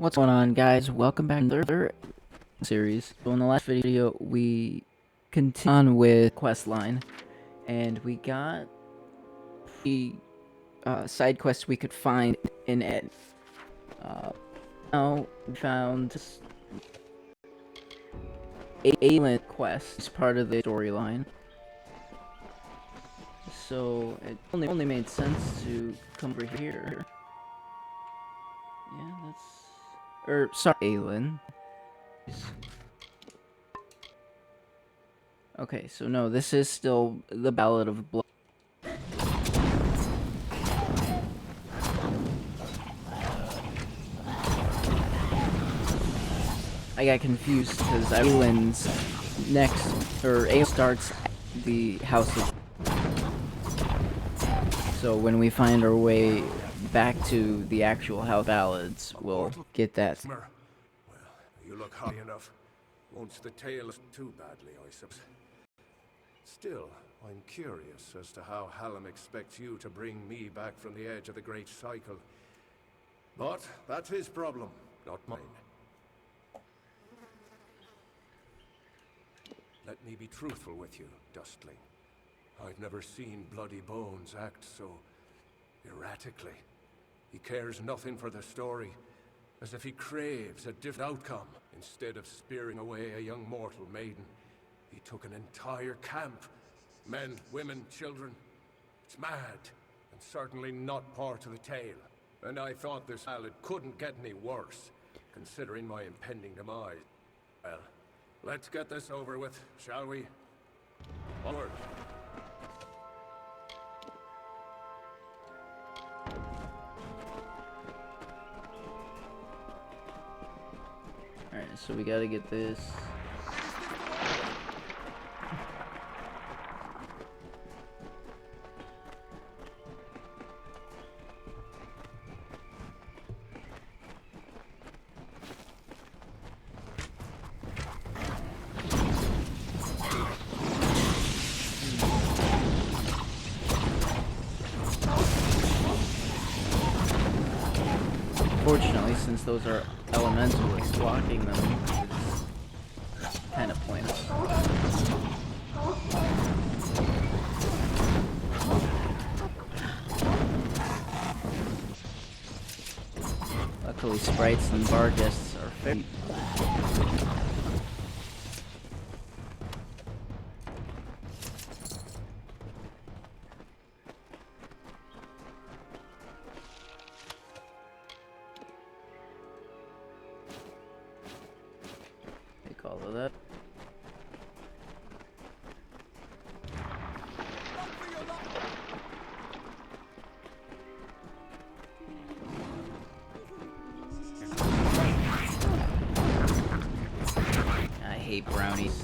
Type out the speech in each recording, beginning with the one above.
What's going on, guys? Welcome back to another series. So in the last video, we continued on with quest line, and we got the side quests we could find in it. Now we found alien quest as part of the storyline. So it only made sense to come over here. Yeah, sorry, Aelin. Okay, so no, this is still the Ballad of Blood. I got confused because Aelin's Aelin starts at the House of... So when we find our way back to the actual House Ballads, we'll get that. Well, you look high enough. Won't the tail too badly, I suppose. Still, I'm curious as to how Hallam expects you to bring me back from the edge of the Great Cycle. But that's his problem, not mine. Let me be truthful with you, Dustling. I've never seen Bloody Bones act so erratically. He cares nothing for the story, as if he craves a different outcome. Instead of spearing away a young mortal maiden, he took an entire camp. Men, women, children. It's mad, and certainly not part of the tale. And I thought this ballad couldn't get any worse, considering my impending demise. Well, let's get this over with, shall we? Onward. Alright, so we gotta get this. Fortunately, since those are elementals blocking them, it's kind of pointless. Luckily, sprites and bar guests are fair. Take all of that. I hate brownies.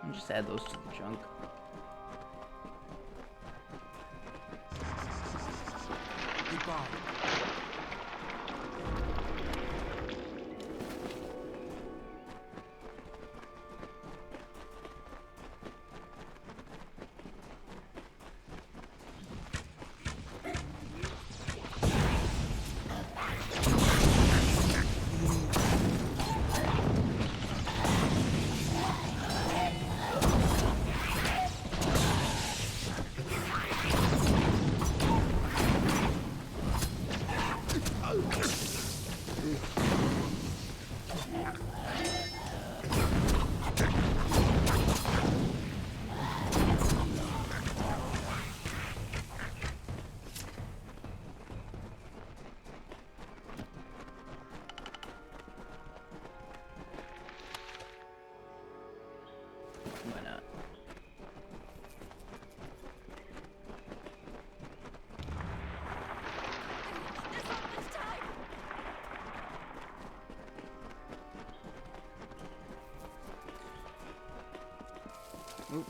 I'll just add those to the junk. Why not? Oop.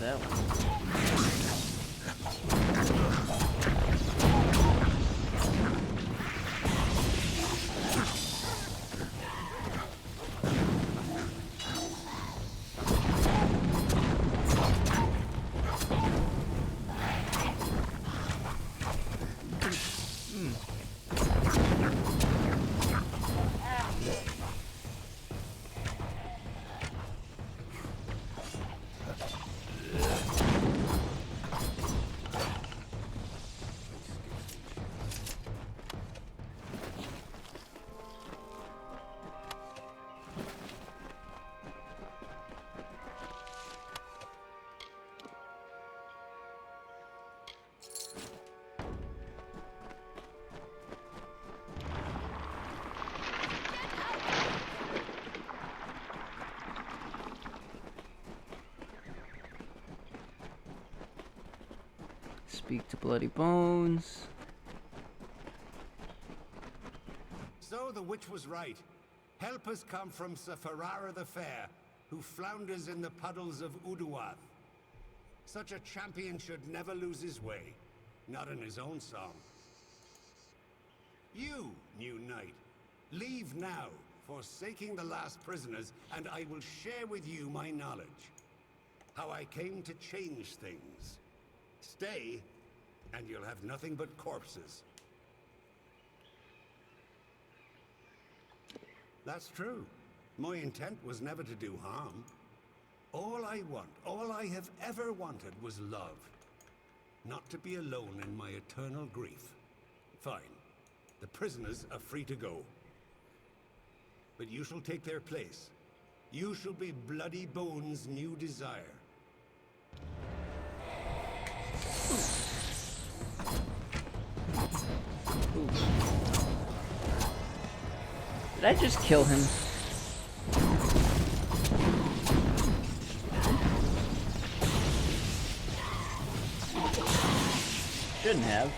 that one. Speak to Bloody Bones. So the witch was right. Help has come from Sir Ferrara the Fair, who flounders in the puddles of Uduath. Such a champion should never lose his way, not in his own song. You, new knight, leave now, forsaking the last prisoners, and I will share with you my knowledge. How I came to change things. Stay, and you'll have nothing but corpses. That's true. My intent was never to do harm. All I want, all I have ever wanted was love. Not to be alone in my eternal grief. Fine. The prisoners are free to go. But you shall take their place. You shall be Bloody Bones' new desire. Ooh. Did I just kill him? Shouldn't have.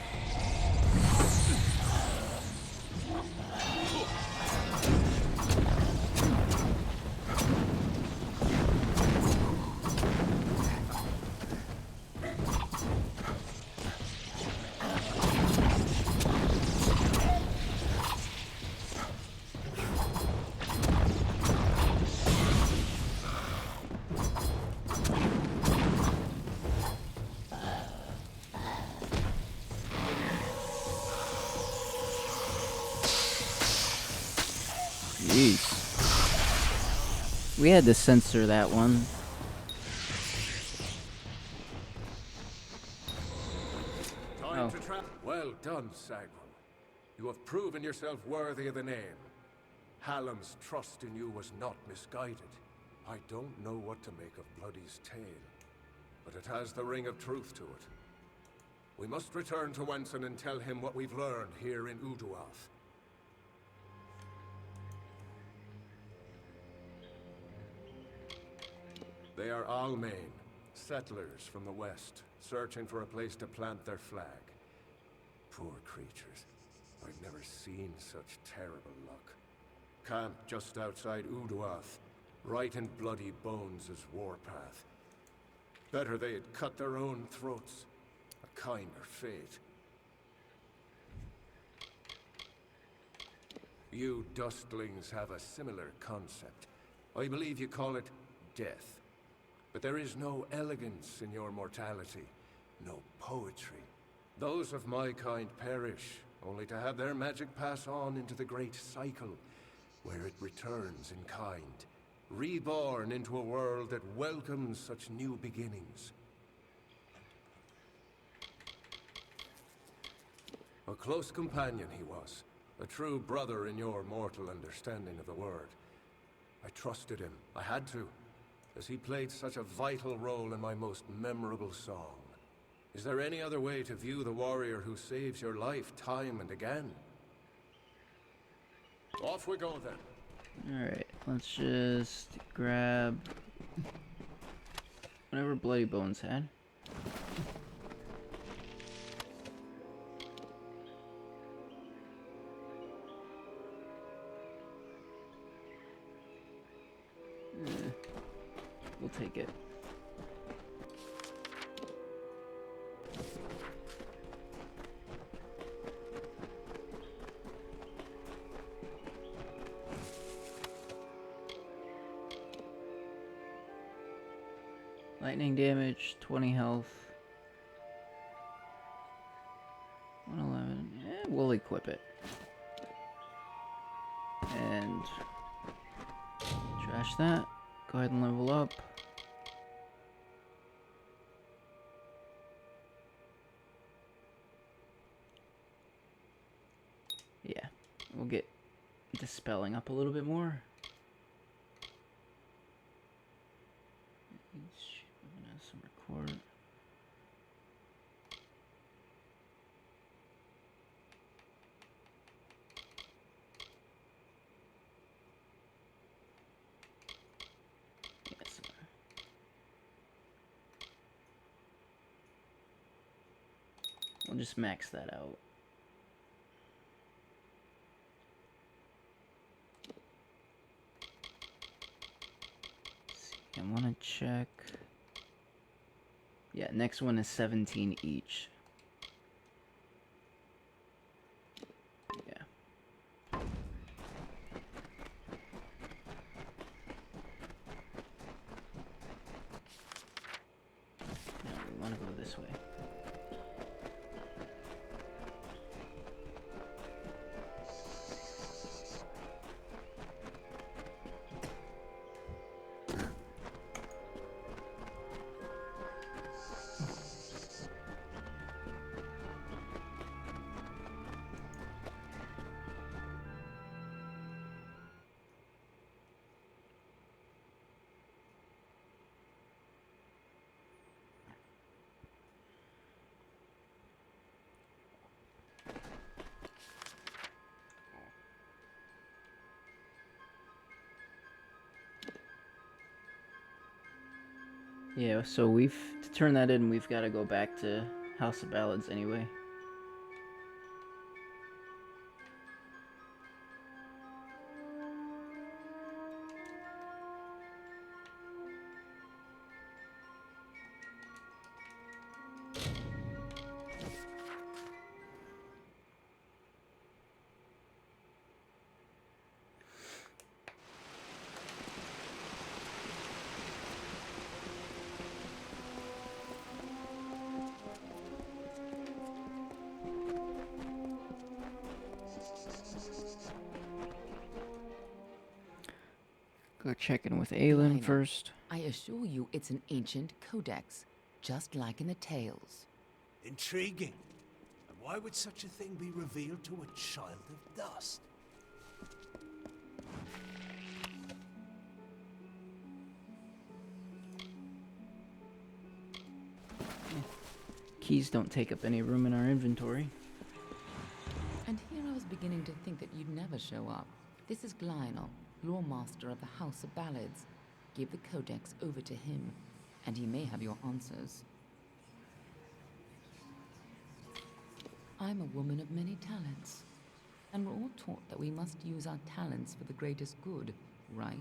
Jeez. We had to censor that one. Time to trap. Well done, Sagwell. You have proven yourself worthy of the name. Hallam's trust in you was not misguided. I don't know what to make of Bloody's tale, but it has the ring of truth to it. We must return to Wenson and tell him what we've learned here in Uduath. They are Almain, settlers from the west, searching for a place to plant their flag. Poor creatures. I've never seen such terrible luck. Camped just outside Uduath, right in Bloody Bones' warpath. Better they had cut their own throats. A kinder fate. You dustlings have a similar concept. I believe you call it death. But there is no elegance in your mortality, no poetry. Those of my kind perish, only to have their magic pass on into the great cycle, where it returns in kind, reborn into a world that welcomes such new beginnings. A close companion he was, a true brother in your mortal understanding of the word. I trusted him, I had to, as he played such a vital role in my most memorable song. Is there any other way to view the warrior who saves your life time and again? Off we go then. Alright, let's just grab whatever Bloody Bones had. We'll take it. Lightning damage, 20 health. 111. We'll equip it. And trash that. Go ahead and level up. Yeah, we'll get dispelling up a little bit more. Some record. Yes. We'll just max that out. I want to check. Yeah, next one is 17 each. Yeah. No, we want to go this way. Yeah, so to turn that in, we've got to go back to House of Ballads anyway. Go check in with Aelin first. I assure you it's an ancient codex, just like in the tales. Intriguing. And why would such a thing be revealed to a child of dust? Keys don't take up any room in our inventory. And here I was beginning to think that you'd never show up. This is Lionel, Lore Master of the House of Ballads. Give the codex over to him, and he may have your answers. I'm a woman of many talents, and we're all taught that we must use our talents for the greatest good, right?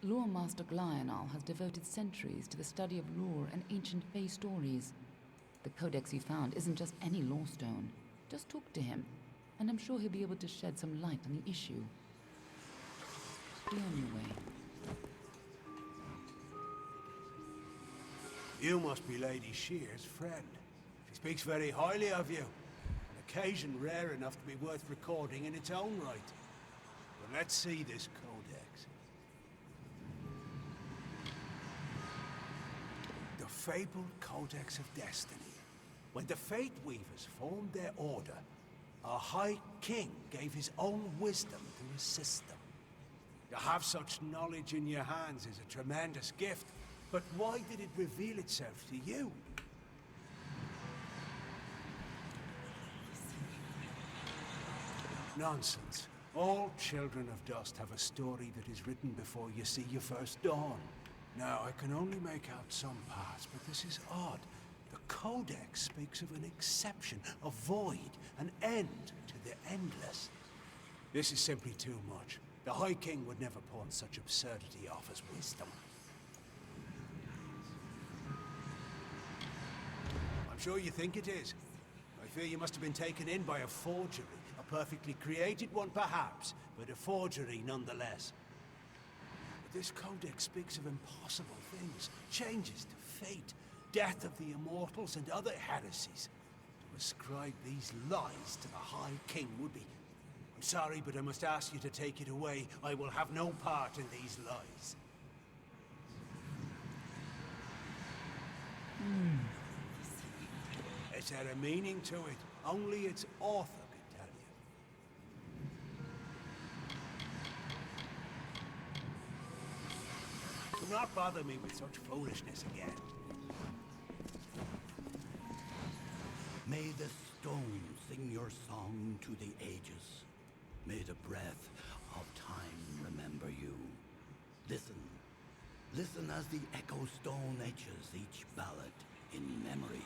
Lore Master Lionel has devoted centuries to the study of lore and ancient Fae stories. The codex he found isn't just any lore stone. Just talk to him, and I'm sure he'll be able to shed some light on the issue. Be on your way. You must be Lady Shear's friend. She speaks very highly of you. An occasion rare enough to be worth recording in its own right. But let's see this codex. The fabled Codex of Destiny. When the Fate Weavers formed their order, our High King gave his own wisdom to assist them. To have such knowledge in your hands is a tremendous gift, but why did it reveal itself to you? Nonsense. All children of dust have a story that is written before you see your first dawn. Now, I can only make out some parts, but this is odd. The Codex speaks of an exception, a void, an end to the endless. This is simply too much. The High King would never pawn such absurdity off as wisdom. I'm sure you think it is. I fear you must have been taken in by a forgery. A perfectly created one, perhaps, but a forgery nonetheless. But this codex speaks of impossible things, changes to fate, death of the immortals, and other heresies. To ascribe these lies to the High King would be... I'm sorry, but I must ask you to take it away. I will have no part in these lies. It's had a meaning to it. Only its author could tell you. Do not bother me with such foolishness again. May the stone sing your song to the ages. May the breath of time remember you. Listen. Listen as the echo stone etches each ballad in memory.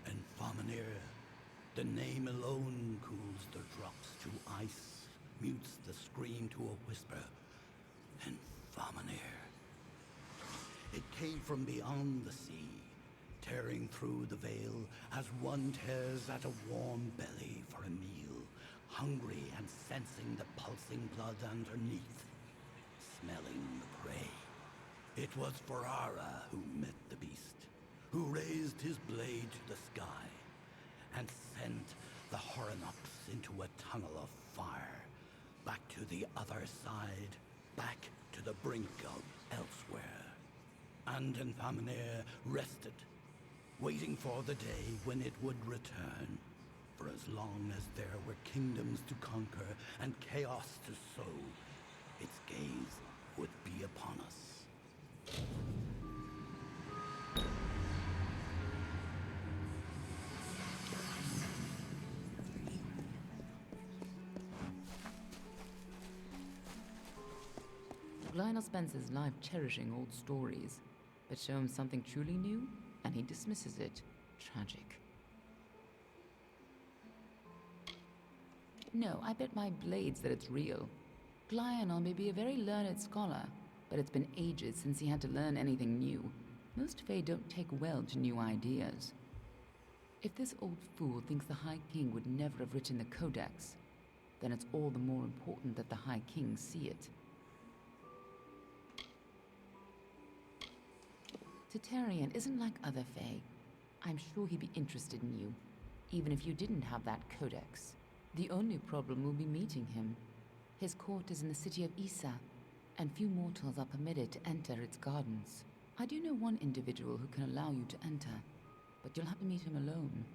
And Faminir, the name alone cools the drops to ice, mutes the scream to a whisper. And Faminir. It came from beyond the sea, tearing through the veil as one tears at a warm belly for a meal, hungry and sensing the pulsing blood underneath, smelling the prey. It was Ferrara who met the beast, who raised his blade to the sky, and sent the Horinox into a tunnel of fire, back to the other side, back to the brink of elsewhere. And Faminir rested, waiting for the day when it would return. For as long as there were kingdoms to conquer and chaos to sow, its gaze would be upon us. Lionel spends his life cherishing old stories, but show him something truly new, and he dismisses it. Tragic. No, I bet my blades that it's real. Lionel may be a very learned scholar, but it's been ages since he had to learn anything new. Most Fae don't take well to new ideas. If this old fool thinks the High King would never have written the Codex, then it's all the more important that the High King see it. Titarian isn't like other Fae. I'm sure he'd be interested in you, even if you didn't have that codex. The only problem will be meeting him. His court is in the city of Issa, and few mortals are permitted to enter its gardens. I do know one individual who can allow you to enter, but you'll have to meet him alone.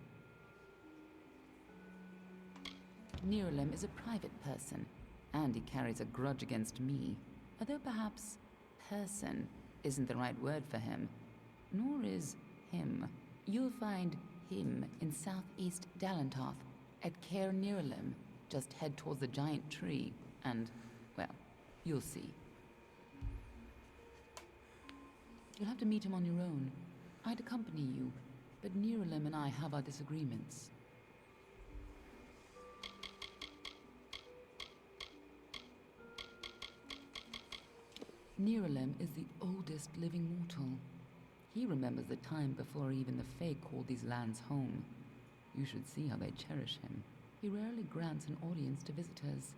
Nerulem is a private person, and he carries a grudge against me, although perhaps person isn't the right word for him. Nor is him. You'll find him in southeast Dalentarth, at Caer Nerulem. Just head towards the giant tree, and, well, you'll see. You'll have to meet him on your own. I'd accompany you, but Nerulem and I have our disagreements. Nerulem is the oldest living mortal. He remembers the time before even the Fae called these lands home. You should see how they cherish him. He rarely grants an audience to visitors.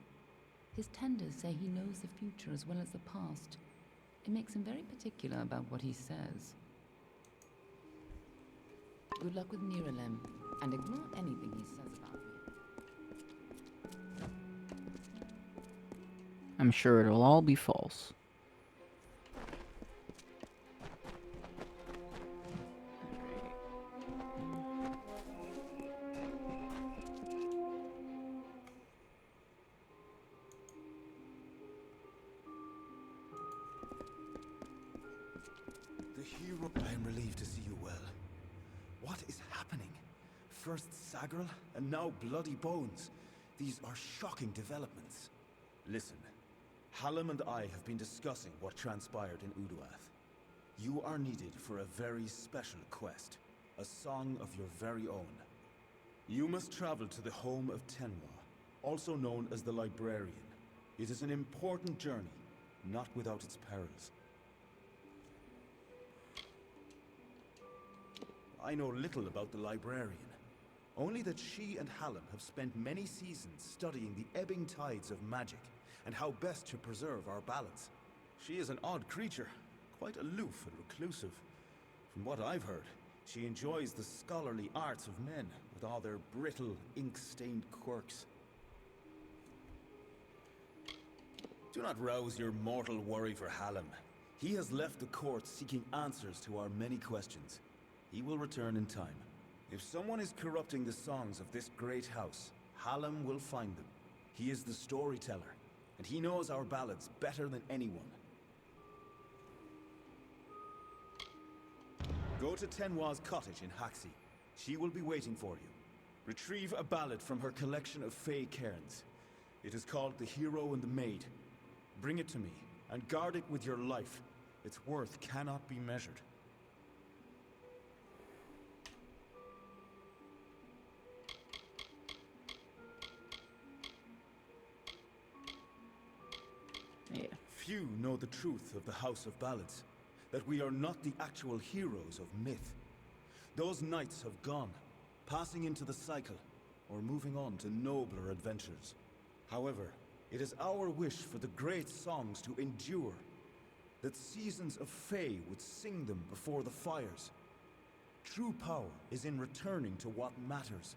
His tenders say he knows the future as well as the past. It makes him very particular about what he says. Good luck with Nerulem, and ignore anything he says about me. I'm sure it'll all be false. I am relieved to see you well. What is happening? First Sagril, and now Bloody Bones. These are shocking developments. Listen, Hallam and I have been discussing what transpired in Uduath. You are needed for a very special quest, a song of your very own. You must travel to the home of Tenwa, also known as the Librarian. It is an important journey, not without its perils. I know little about the librarian. Only that she and Hallam have spent many seasons studying the ebbing tides of magic and how best to preserve our balance. She is an odd creature, quite aloof and reclusive. From what I've heard, she enjoys the scholarly arts of men with all their brittle, ink-stained quirks. Do not rouse your mortal worry for Hallam. He has left the court seeking answers to our many questions. He will return in time. If someone is corrupting the songs of this great house, Hallam will find them. He is the storyteller, and he knows our ballads better than anyone. Go to Tenwa's cottage in Haxi. She will be waiting for you. Retrieve a ballad from her collection of fey cairns. It is called The Hero and the Maid. Bring it to me, and guard it with your life. Its worth cannot be measured. Yeah. Few know the truth of the House of Ballads, that we are not the actual heroes of myth. Those knights have gone, passing into the cycle, or moving on to nobler adventures. However, it is our wish for the great songs to endure, that seasons of Fae would sing them before the fires. True power is in returning to what matters.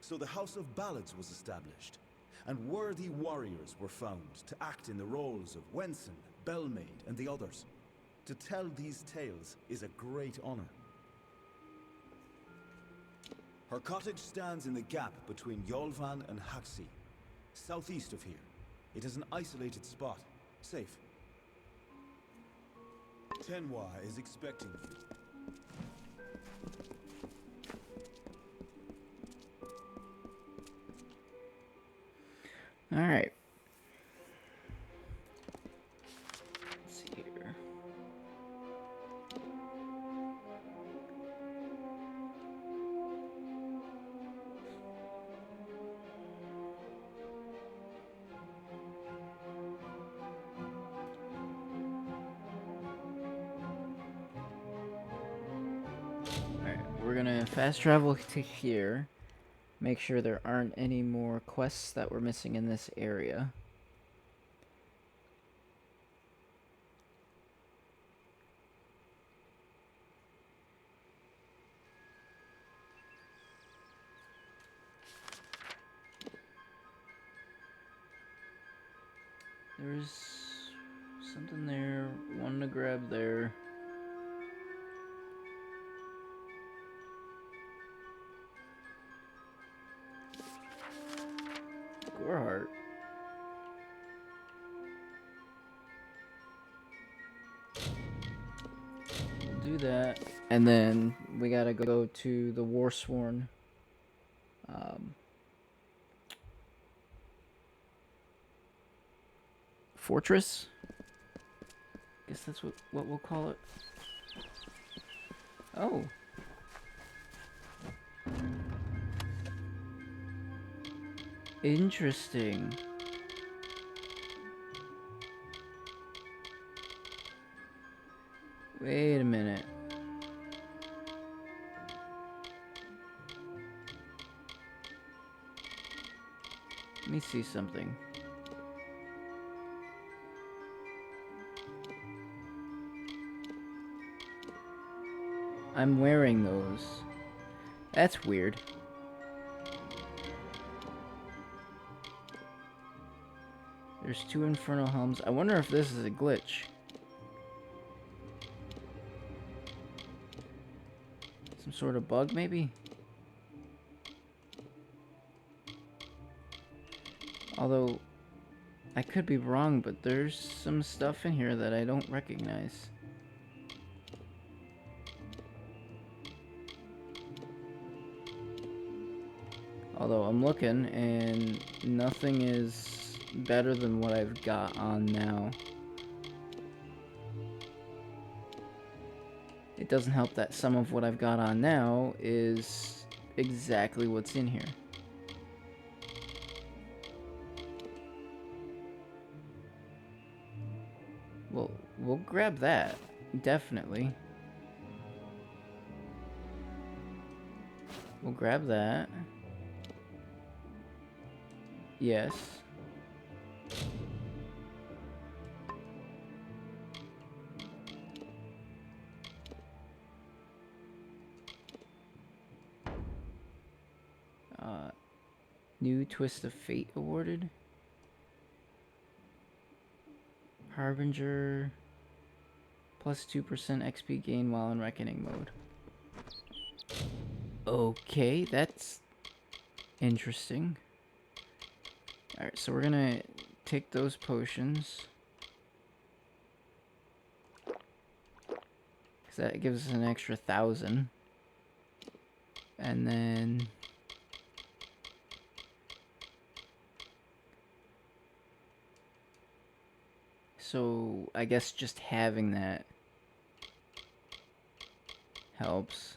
So the House of Ballads was established, and worthy warriors were found to act in the roles of Wenson, Bellmaid, and the others. To tell these tales is a great honor. Her cottage stands in the gap between Yolvan and Haxi, southeast of here. It is an isolated spot, safe. Tenwa is expecting you. All right. Let's see here. Alright, we're gonna fast travel to here. Make sure there aren't any more quests that we're missing in this area. There's something there, one to grab there. Goreheart. We'll do that, and then we gotta go to the Warsworn. Fortress? Guess that's what we'll call it. Oh. Interesting. Wait a minute. Let me see something. I'm wearing those. That's weird. There's 2 Infernal Helms. I wonder if this is a glitch. Some sort of bug, maybe? Although, I could be wrong, but there's some stuff in here that I don't recognize. Although I'm looking, and nothing is better than what I've got on now. It doesn't help that some of what I've got on now is exactly what's in here. Well, we'll grab that, definitely. We'll grab that. Yes. New Twist of Fate awarded. Harbinger. Plus 2% XP gain while in Reckoning mode. Okay, that's interesting. Alright, so we're gonna take those potions. Because that gives us an extra 1,000. And then... So, I guess just having that helps.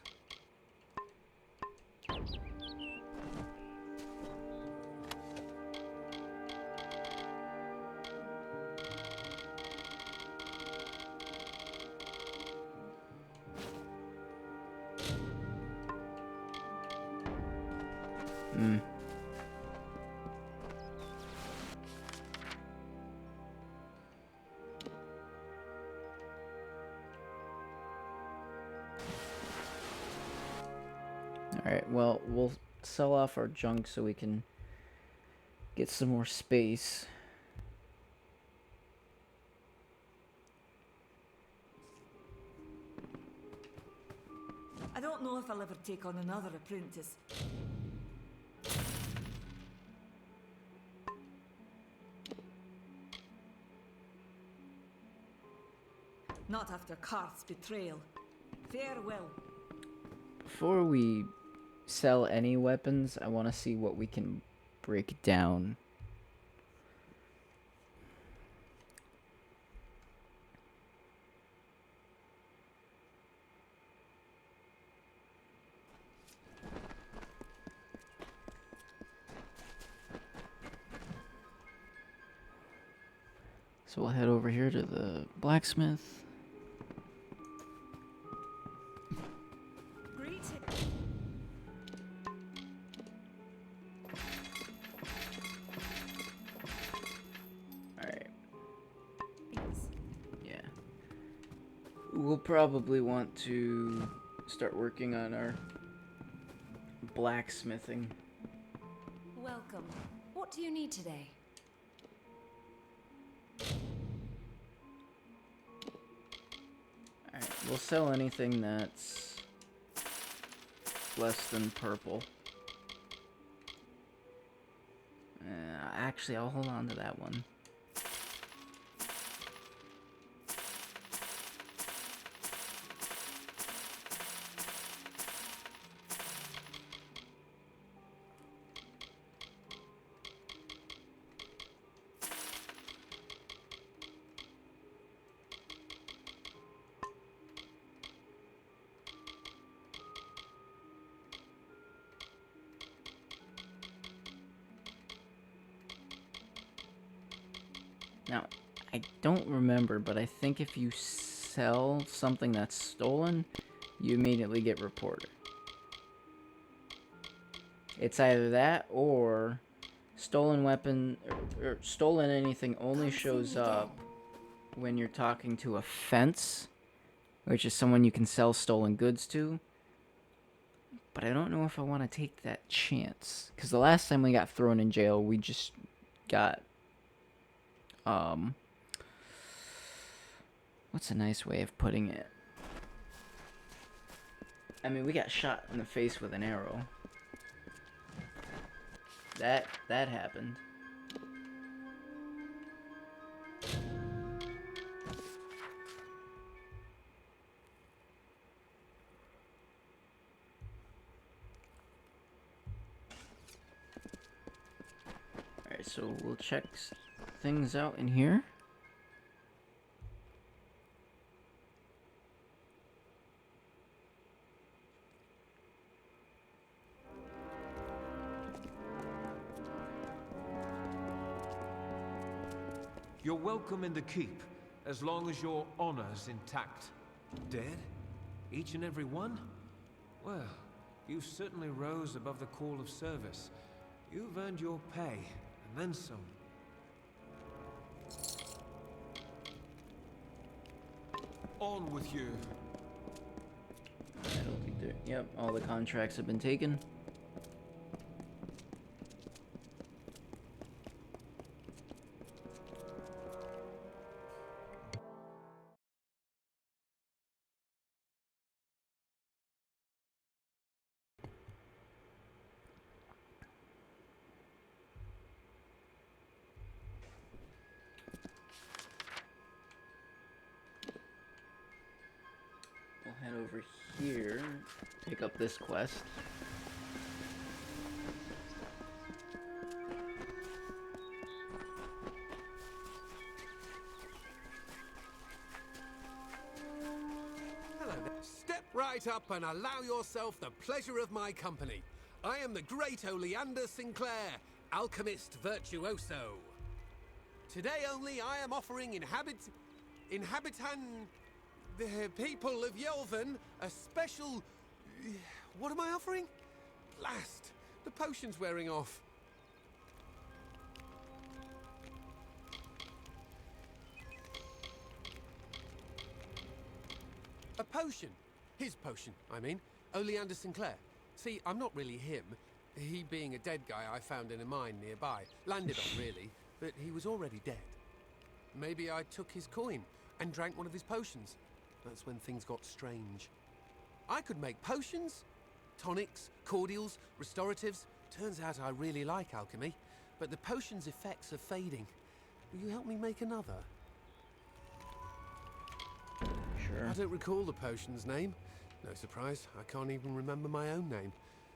Alright, well, we'll sell off our junk so we can get some more space. I don't know if I'll ever take on another apprentice. Not after Karth's betrayal. Farewell. Before we sell any weapons, I want to see what we can break down. So we'll head over here to the blacksmith. We'll probably want to start working on our blacksmithing. Welcome. What do you need today? Alright, we'll sell anything that's less than purple. Actually, I'll hold on to that one. Now, I don't remember, but I think if you sell something that's stolen, you immediately get reported. It's either that or stolen weapon or stolen anything only shows up when you're talking to a fence, which is someone you can sell stolen goods to. But I don't know if I want to take that chance, because the last time we got thrown in jail, we just got what's a nice way of putting it? I mean, we got shot in the face with an arrow. That happened. Alright, so we'll check things out in here. You're welcome in the keep, as long as your honor's intact. Dead? Each and every one? Well, You certainly rose above the call of service. You've earned your pay, and then some. On with you. I don't think there. Yep, all the contracts have been taken. We'll head over here, pick up this quest. Hello there. Step right up and allow yourself the pleasure of my company. I am the great Oleander Sinclair, alchemist virtuoso. Today only I am offering the people of Yelvan a special... What am I offering? Blast! The potion's wearing off. A potion. His potion, I mean. Oleander Sinclair. See, I'm not really him. He being a dead guy I found in a mine nearby. Landed on, really, but he was already dead. Maybe I took his coin and drank one of his potions. That's when things got strange. I could make potions, tonics, cordials, restoratives. Turns out I really like alchemy, but the potion's effects are fading. Will you help me make another? Sure. I don't recall the potion's name. No surprise, I can't even remember my own name.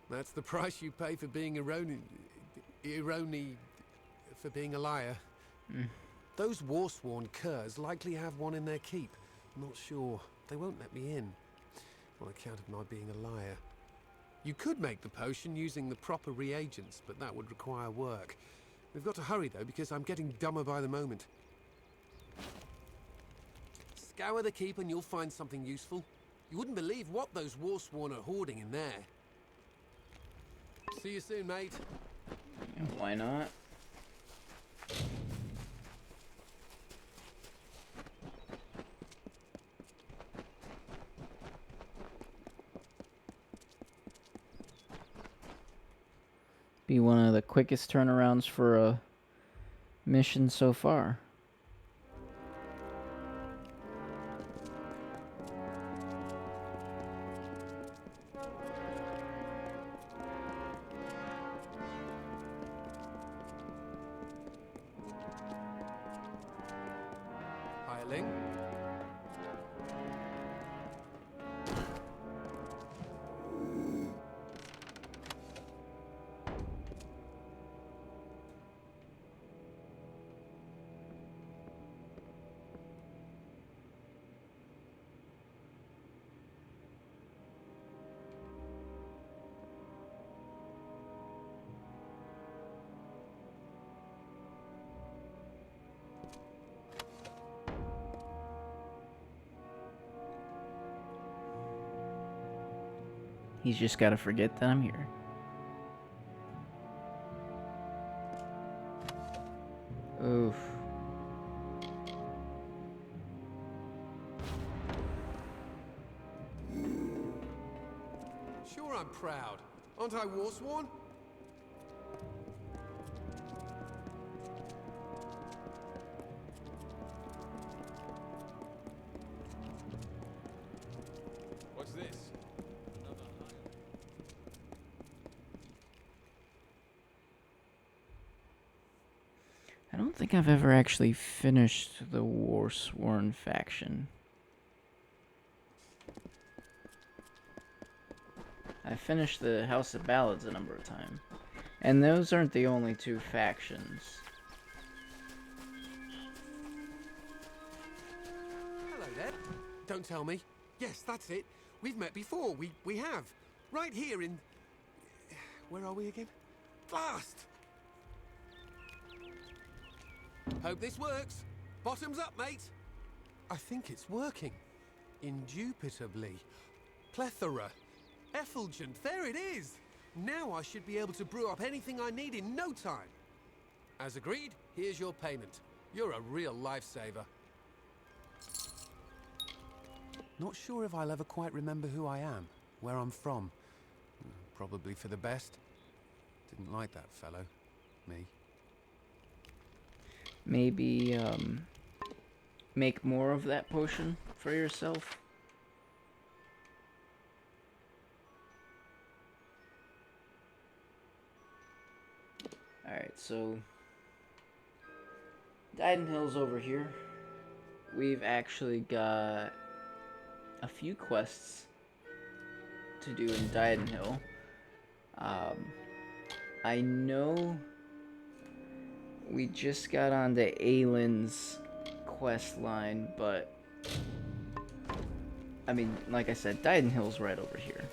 That's the price you pay for being for being a liar. Those war-sworn curs likely have one in their keep. I'm not sure. They won't let me in, on account of my being a liar. You could make the potion using the proper reagents, but that would require work. We've got to hurry, though, because I'm getting dumber by the moment. Scour the keep and you'll find something useful. You wouldn't believe what those war-sworn are hoarding in there. See you soon, mate. Yeah, why not? Be one of the quickest turnarounds for a mission so far. Hireling. He's just gotta forget that I'm here. Oof. Sure, I'm proud. Aren't I war-sworn? What's this? I don't think I've ever actually finished the Warsworn faction. I finished the House of Ballads a number of times. And those aren't the only two factions. Hello there. Don't tell me. Yes, that's it. We've met before. We have. Right here in... Where are we again? Blast! Hope this works. Bottoms up, mate. I think it's working. Indubitably. Plethora. Effulgent, there it is! Now I should be able to brew up anything I need in no time. As agreed, here's your payment. You're a real lifesaver. Not sure if I'll ever quite remember who I am, where I'm from. Probably for the best. Didn't like that fellow. Me. Maybe, make more of that potion for yourself. Alright, so Dyden Hill's over here. We've actually got a few quests to do in Dyden Hill. I know we just got onto Aylin's quest line, but I mean, like I said, Dyden Hill's right over here.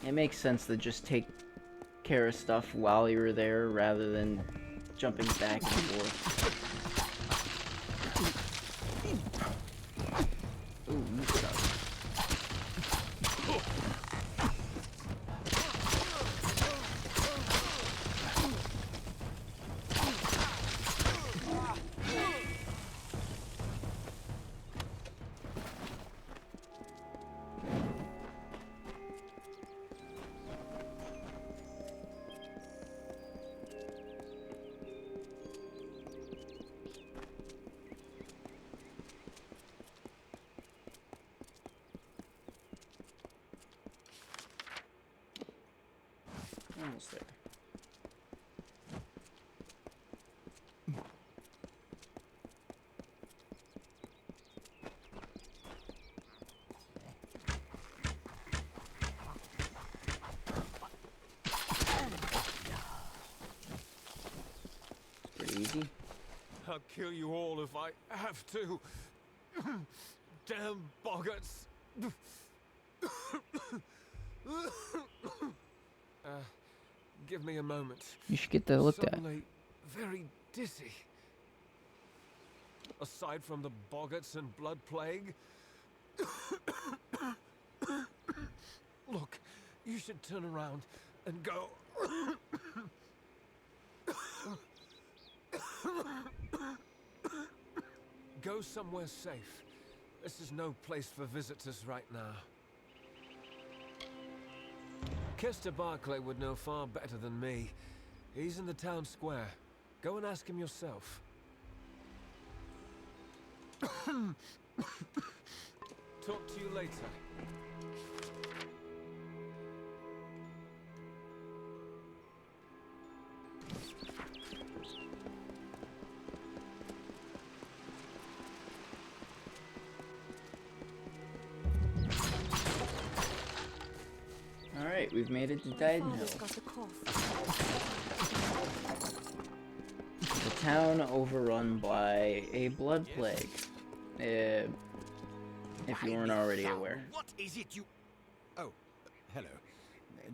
It makes sense to just take care of stuff while you're there rather than jumping back and forth. Ooh, missed up. Almost there. Pretty easy. I'll kill you all if I have to. Damn boggarts. Give me a moment. You should get that looked at. Suddenly very dizzy. Aside from the boggarts and blood plague. Look, you should turn around and go. Go somewhere safe. This is no place for visitors right now. Kester Barclay would know far better than me. He's in the town square. Go and ask him yourself. Talk to you later. Alright, we've made it to Dyden Hill. The town overrun by a blood plague. If you weren't already aware. What is it you... Oh, hello.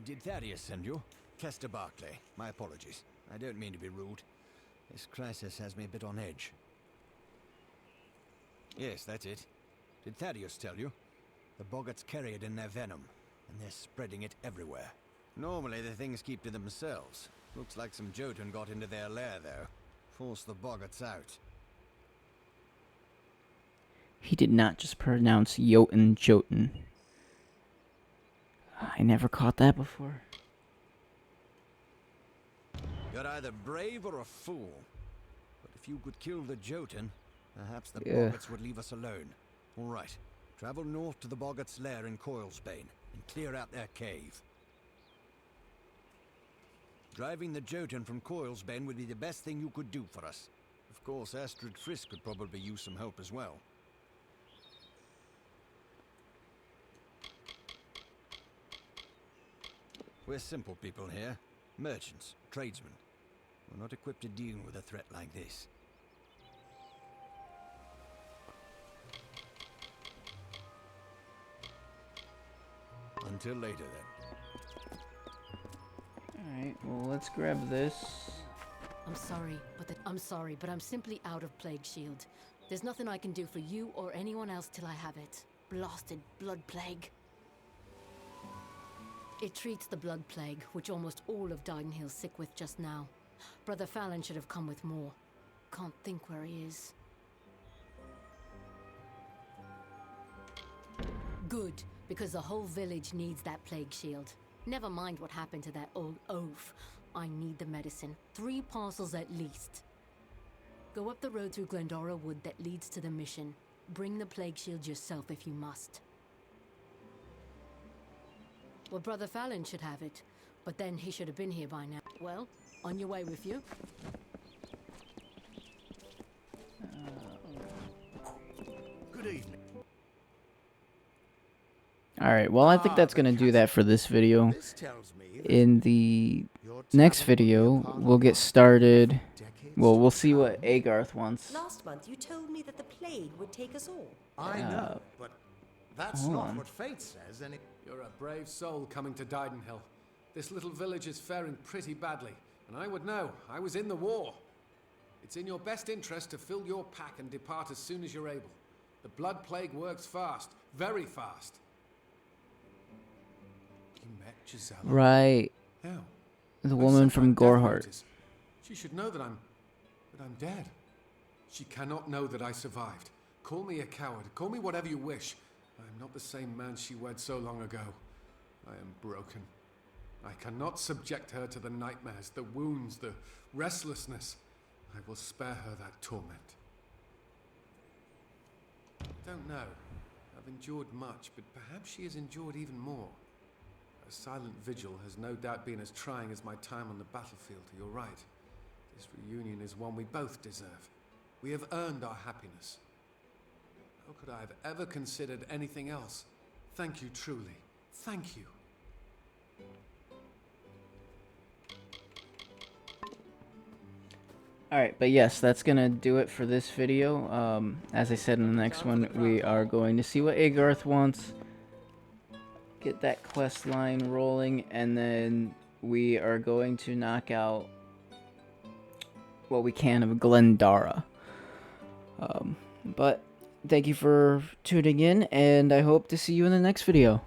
Did Thaddeus send you? Kester Barclay. My apologies. I don't mean to be rude. This crisis has me a bit on edge. Yes, that's it. Did Thaddeus tell you? The boggarts carry it in their venom, and they're spreading it everywhere. Normally the things keep to themselves. Looks like some Jotun got into their lair, though. Forced the boggarts out. He did not just pronounce Jotun Jotun. I never caught that before. You're either brave or a fool. But if you could kill the Jotun, perhaps the Yeah. boggarts would leave us alone. All right. Travel north to the boggarts' lair in Coilsbane and clear out their cave. Driving the Jotun from Coilsbane would be the best thing you could do for us. Of course, Astrid Frisk could probably use some help as well. We're simple people here. Merchants, tradesmen. We're not equipped to deal with a threat like this. Until later, then. Alright, well, let's grab this. I'm sorry, but I'm simply out of Plague Shield. There's nothing I can do for you or anyone else till I have it. blasted blood plague. It treats the blood plague, which almost all of Didenhill's sick with just now. Brother Fallon should have come with more. Can't think where he is. Good, because the whole village needs that plague shield. Never mind what happened to that old oaf. I need the medicine. 3 parcels at least. Go up the road through Glendora Wood that leads to the mission. Bring the plague shield yourself if you must. Well, Brother Fallon should have it, but then he should have been here by now. Well, on your way with you. Good evening. Alright, well I think that's gonna do that for this video. This tells me that In the your next tavern video, will be part we'll of get our started. decades Well, we'll to see what come. Agarth wants. Last month you told me that the plague would take us all. I know, but that's hold not on. what fate says, and it... You're a brave soul coming to Didenhill. This little village is faring pretty badly, and I would know. I was in the war. It's in your best interest to fill your pack and depart as soon as you're able. The blood plague works fast, very fast. You met Gisela? Right. How? The I woman sent from my death Gorhart. notice. She should know that I'm dead. She cannot know that I survived. Call me a coward. Call me whatever you wish. I am not the same man she wed so long ago. I am broken. I cannot subject her to the nightmares, the wounds, the restlessness. I will spare her that torment. I don't know. I've endured much, but perhaps she has endured even more. A silent vigil has no doubt been as trying as my time on the battlefield. You're right. This reunion is one we both deserve. We have earned our happiness. How could I have ever considered anything else? Thank you, truly. Thank you. Alright, but yes, that's gonna do it for this video. As I said, in the next one, we are going to see what Agarth wants. Get that quest line rolling, and then we are going to knock out what we can of Glendora. But thank you for tuning in, and I hope to see you in the next video.